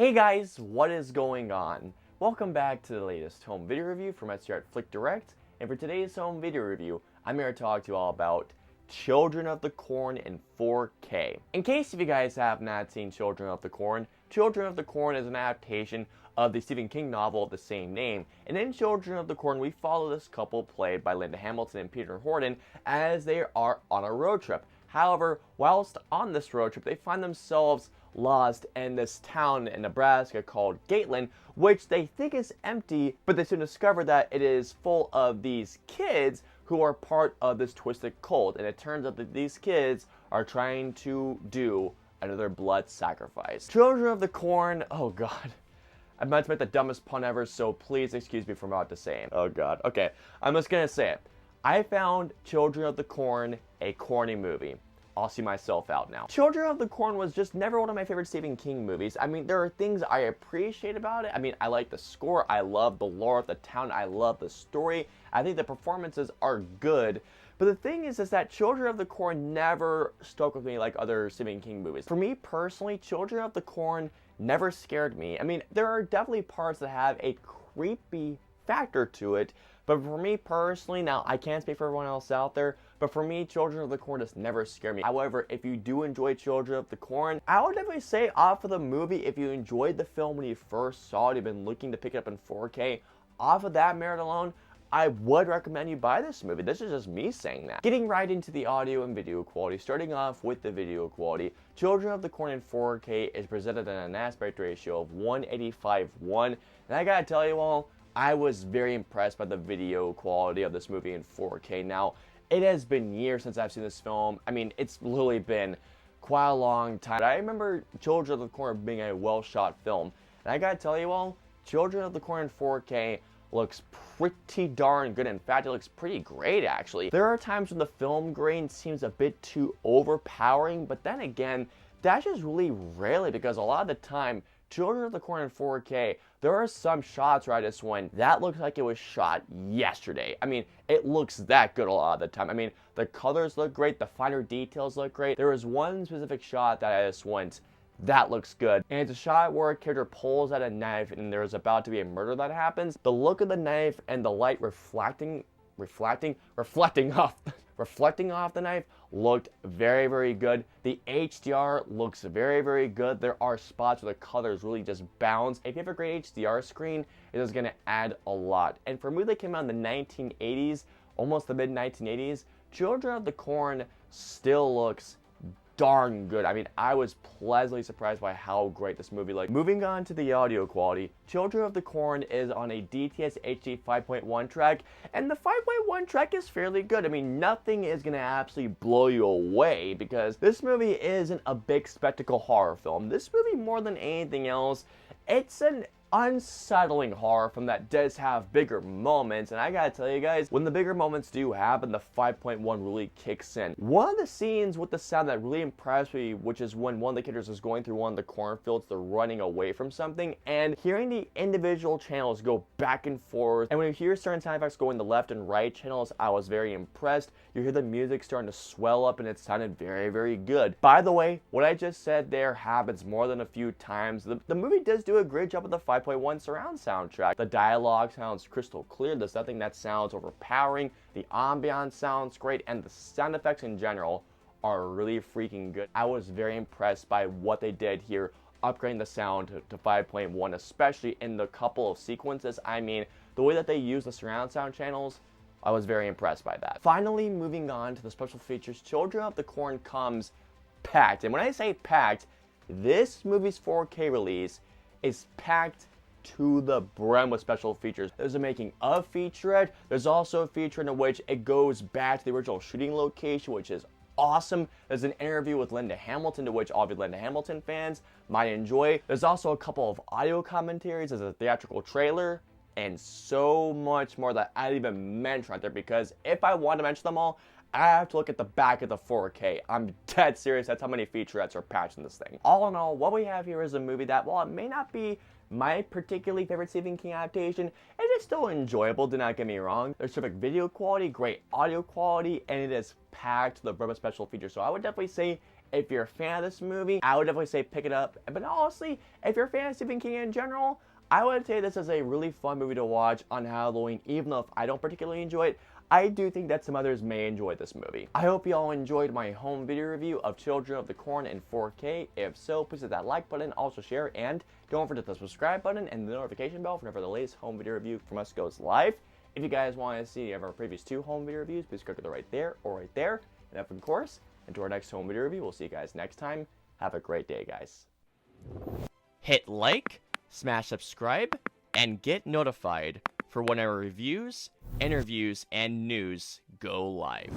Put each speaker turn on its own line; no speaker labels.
Hey guys, what is going on? Welcome back to the latest home video review from us here at FlickDirect, and for today's home video review, I'm here to talk to you all about Children of the Corn in 4K. In case if you guys have not seen Children of the Corn is an adaptation of the Stephen King novel of the same name, and in Children of the Corn we follow this couple played by Linda Hamilton and Peter Horton as they are on a road trip. However, whilst on this road trip, they find themselves lost in this town in Nebraska called Gatlin, which they think is empty, but they soon discover that it is full of these kids who are part of this twisted cult, and it turns out that these kids are trying to do another blood sacrifice. Children of the Corn, oh god. I'm about to make the dumbest pun ever, so please excuse me for about to say it. Oh god. Okay, I'm just gonna say it. I found Children of the Corn a corny movie. I'll see myself out now. Children of the Corn was just never one of my favorite Stephen King movies. I mean, there are things I appreciate about it. I mean, I like the score, I love the lore of the town, I love the story. I think the performances are good. But the thing is that Children of the Corn never stuck with me like other Stephen King movies. For me personally, Children of the Corn never scared me. I mean, there are definitely parts that have a creepy factor to it, but for me personally, now I can't speak for everyone else out there, but for me, Children of the Corn just never scared me. However, if you do enjoy Children of the Corn, I would definitely say off of the movie, if you enjoyed the film when you first saw it, you've been looking to pick it up in 4K, off of that merit alone, I would recommend you buy this movie. This is just me saying that. Getting right into the audio and video quality, starting off with the video quality, Children of the Corn in 4K is presented in an aspect ratio of 185:1, and I gotta tell you all, I was very impressed by the video quality of this movie in 4K. Now, it has been years since I've seen this film. I mean, it's literally been quite a long time. I remember Children of the Corn being a well-shot film. And I gotta tell you all, Children of the Corn in 4K looks pretty darn good. In fact, it looks pretty great, actually. There are times when the film grain seems a bit too overpowering, but then again, that's just really rarely, because a lot of the time, Children of the Corn in 4K, there are some shots where I just went, that looks like it was shot yesterday. I mean, it looks that good a lot of the time. I mean, the colors look great, the finer details look great. There was one specific shot that I just went, that looks good. And it's a shot where a character pulls out a knife and there's about to be a murder that happens. The look of the knife and the light reflecting off the knife looked very, very good. The HDR looks very, very good. There are spots where the colors really just bounce. If you have a great HDR screen, it is going to add a lot. And for a movie that came out in the 1980s, almost the mid-1980s, Children of the Corn still looks darn good. I mean, I was pleasantly surprised by how great this movie looked. Moving on to the audio quality, Children of the Corn is on a DTS HD 5.1 track, and the 5.1 track is fairly good. I mean, nothing is gonna absolutely blow you away, because this movie isn't a big spectacle horror film. This movie, more than anything else, it's an unsettling horror film that does have bigger moments, and I gotta tell you guys, when the bigger moments do happen, the 5.1 really kicks in. One of the scenes with the sound that really impressed me, which is when one of the characters is going through one of the cornfields, they're running away from something, and hearing the individual channels go back and forth, and when you hear certain sound effects going the left and right channels, I was very impressed. You hear the music starting to swell up, and it sounded very, very good. By the way, what I just said there happens more than a few times. The movie does do a great job with the 5.1 surround soundtrack. The dialogue sounds crystal clear. There's nothing that sounds overpowering. The ambiance sounds great, and the sound effects in general are really freaking good. I was very impressed by what they did here, upgrading the sound to 5.1, especially in the couple of sequences. I mean, the way that they use the surround sound channels, I was very impressed by that. Finally, moving on to the special features, Children of the Corn comes packed. And when I say packed, this movie's 4K release is packed to the brim with special features. There's a making of featurette. There's also a feature in which it goes back to the original shooting location, which is awesome. There's an interview with Linda Hamilton, to which all of you Linda Hamilton fans might enjoy. There's also a couple of audio commentaries. There's a theatrical trailer, and so much more that I didn't even mention right there, because if I want to mention them all, I have to look at the back of the 4K. I'm dead serious. That's how many featurettes are patched in this thing. All in all, what we have here is a movie that, while it may not be my particularly favorite Stephen King adaptation, it is still enjoyable, do not get me wrong. There's terrific video quality, great audio quality, and it is packed to the brim of special features. So I would definitely say If you're a fan of this movie, I would definitely say pick it up. But honestly, if you're a fan of Stephen King in general, I would say this is a really fun movie to watch on Halloween, even though if I don't particularly enjoy it, I do think that some others may enjoy this movie. I hope you all enjoyed my home video review of Children of the Corn in 4K. If so, please hit that like button, also share, and don't forget the subscribe button and the notification bell whenever the latest home video review from us goes live. If you guys want to see any of our previous 2 home video reviews, please click it right there or right there. And of course, until our next home video review, we'll see you guys next time. Have a great day, guys. Hit like, smash subscribe, and get notified for when our reviews, interviews, and news go live.